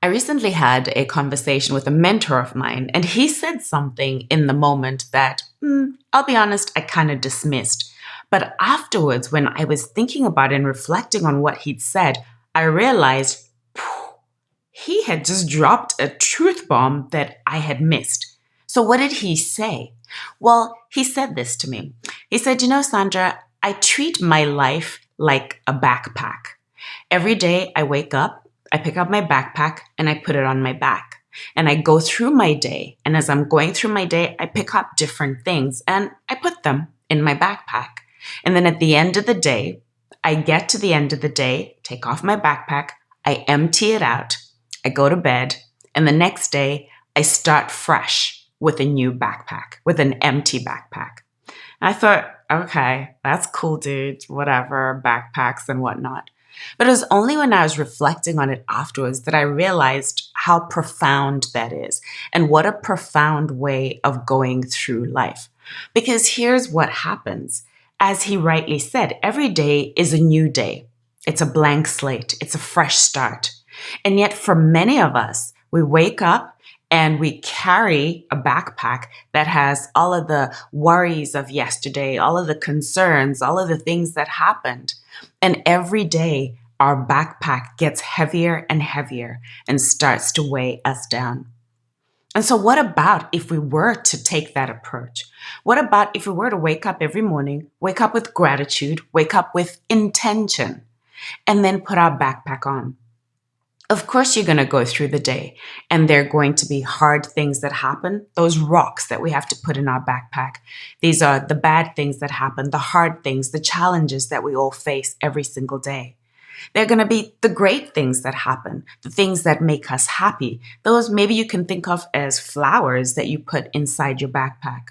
I recently had a conversation with a mentor of mine, and he said something in the moment that, I'll be honest, I kind of dismissed. But afterwards, when I was thinking about it and reflecting on what he'd said, I realized he had just dropped a truth bomb that I had missed. So, what did he say? Well, he said this to me. He said, Sandra, I treat my life like a backpack. Every day I wake up, I pick up my backpack and I put it on my back. And I go through my day. And as I'm going through my day, I pick up different things and I put them in my backpack. And then at the end of the day, I get to the end of the day, take off my backpack, I empty it out, I go to bed, and the next day I start fresh with a new backpack, with an empty backpack. And I thought, okay, that's cool, dude, whatever, backpacks and whatnot. But it was only when I was reflecting on it afterwards that I realized how profound that is and what a profound way of going through life. Because here's what happens. As he rightly said, every day is a new day. It's a blank slate. It's a fresh start. And yet for many of us, we wake up and we carry a backpack that has all of the worries of yesterday, all of the concerns, all of the things that happened. And every day, our backpack gets heavier and heavier and starts to weigh us down. And so what about if we were to take that approach? What about if we were to wake up every morning, wake up with gratitude, wake up with intention, and then put our backpack on? Of course, you're going to go through the day and there are going to be hard things that happen, those rocks that we have to put in our backpack. These are the bad things that happen, the hard things, the challenges that we all face every single day. They're going to be the great things that happen, the things that make us happy. Those maybe you can think of as flowers that you put inside your backpack.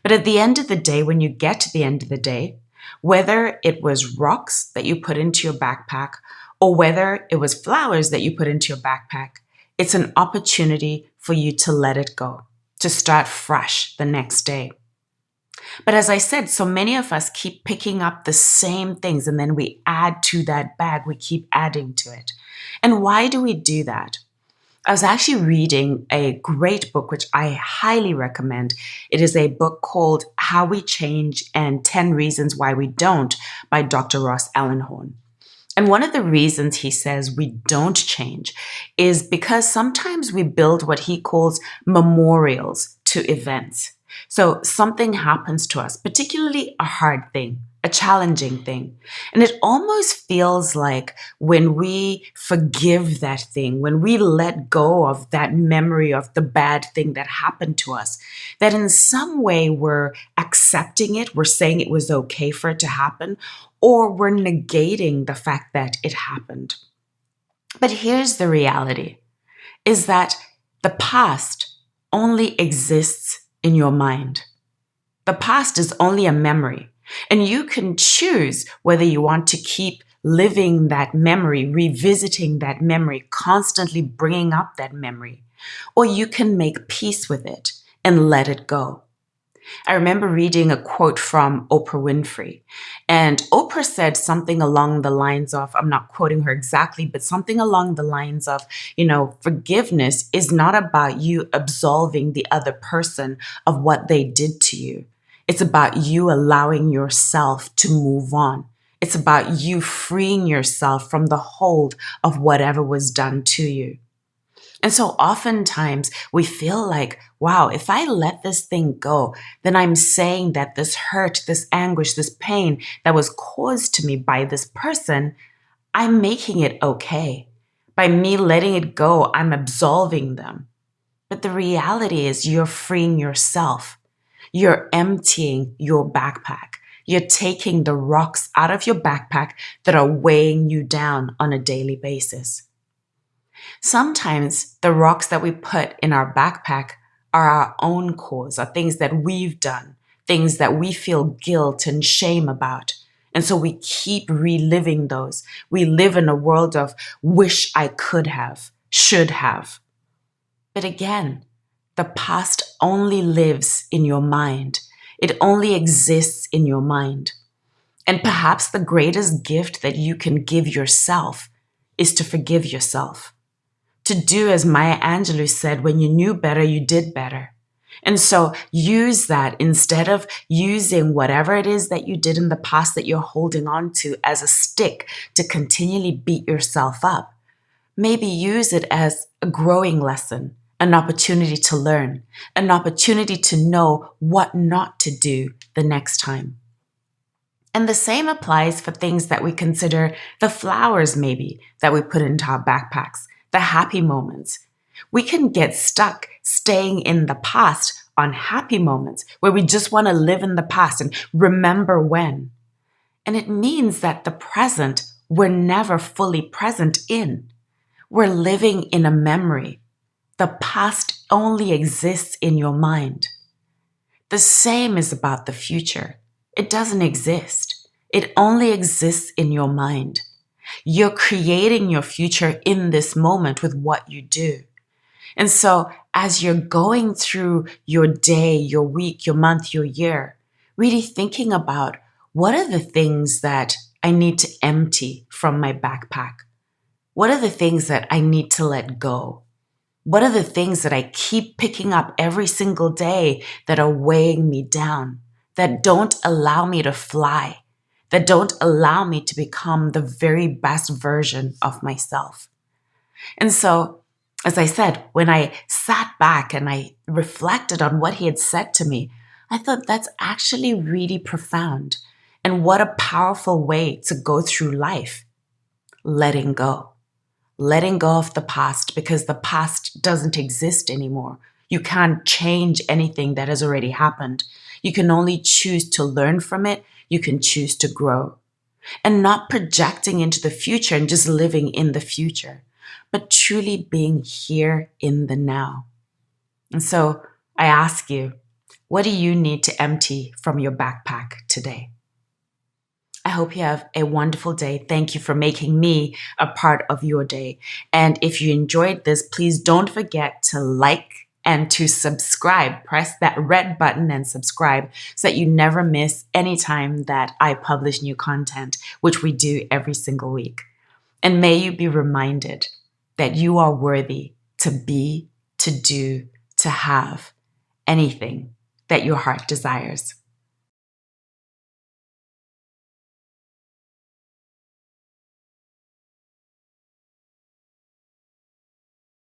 But at the end of the day, when you get to the end of the day, whether it was rocks that you put into your backpack or whether it was flowers that you put into your backpack, it's an opportunity for you to let it go, to start fresh the next day. But as I said, so many of us keep picking up the same things and then we add to that bag, we keep adding to it. And why do we do that? I was actually reading a great book, which I highly recommend. It is a book called How We Change and 10 Reasons Why We Don't by Dr. Ross Allenhorn. And one of the reasons he says we don't change is because sometimes we build what he calls memorials to events. So something happens to us, particularly a hard thing, a challenging thing. And it almost feels like when we forgive that thing, when we let go of that memory of the bad thing that happened to us, that in some way we're accepting it, we're saying it was okay for it to happen, or we're negating the fact that it happened. But here's the reality, is that the past only exists in your mind. The past is only a memory, and you can choose whether you want to keep living that memory, revisiting that memory, constantly bringing up that memory, or you can make peace with it and let it go. I remember reading a quote from Oprah Winfrey, and Oprah said something along the lines of, I'm not quoting her exactly, but something along the lines of, forgiveness is not about you absolving the other person of what they did to you. It's about you allowing yourself to move on. It's about you freeing yourself from the hold of whatever was done to you. And so oftentimes we feel like, wow, if I let this thing go, then I'm saying that this hurt, this anguish, this pain that was caused to me by this person, I'm making it okay. By me letting it go, I'm absolving them. But the reality is you're freeing yourself. You're emptying your backpack. You're taking the rocks out of your backpack that are weighing you down on a daily basis. Sometimes the rocks that we put in our backpack are our own cause, are things that we've done, things that we feel guilt and shame about. And so we keep reliving those. We live in a world of wish I could have, should have. But again, the past only lives in your mind. It only exists in your mind. And perhaps the greatest gift that you can give yourself is to forgive yourself. To do as Maya Angelou said, when you knew better, you did better. And so use that instead of using whatever it is that you did in the past that you're holding on to as a stick to continually beat yourself up. Maybe use it as a growing lesson, an opportunity to learn, an opportunity to know what not to do the next time. And the same applies for things that we consider the flowers, maybe, that we put into our backpacks, the happy moments. We can get stuck staying in the past on happy moments where we just want to live in the past and remember when. And it means that the present we're never fully present in. We're living in a memory. The past only exists in your mind. The same is about the future. It doesn't exist. It only exists in your mind. You're creating your future in this moment with what you do. And so as you're going through your day, your week, your month, your year, really thinking about what are the things that I need to empty from my backpack? What are the things that I need to let go? What are the things that I keep picking up every single day that are weighing me down, that don't allow me to fly, that don't allow me to become the very best version of myself? And so, as I said, when I sat back and I reflected on what he had said to me, I thought that's actually really profound. And what a powerful way to go through life. Letting go. Letting go of the past, because the past doesn't exist anymore. You can't change anything that has already happened. You can only choose to learn from it. You can choose to grow. And not projecting into the future and just living in the future, but truly being here in the now. And so I ask you, what do you need to empty from your backpack today? I hope you have a wonderful day. Thank you for making me a part of your day. And if you enjoyed this, please don't forget to like and to subscribe. Press that red button and subscribe so that you never miss any time that I publish new content, which we do every single week. And may you be reminded that you are worthy to be, to do, to have anything that your heart desires.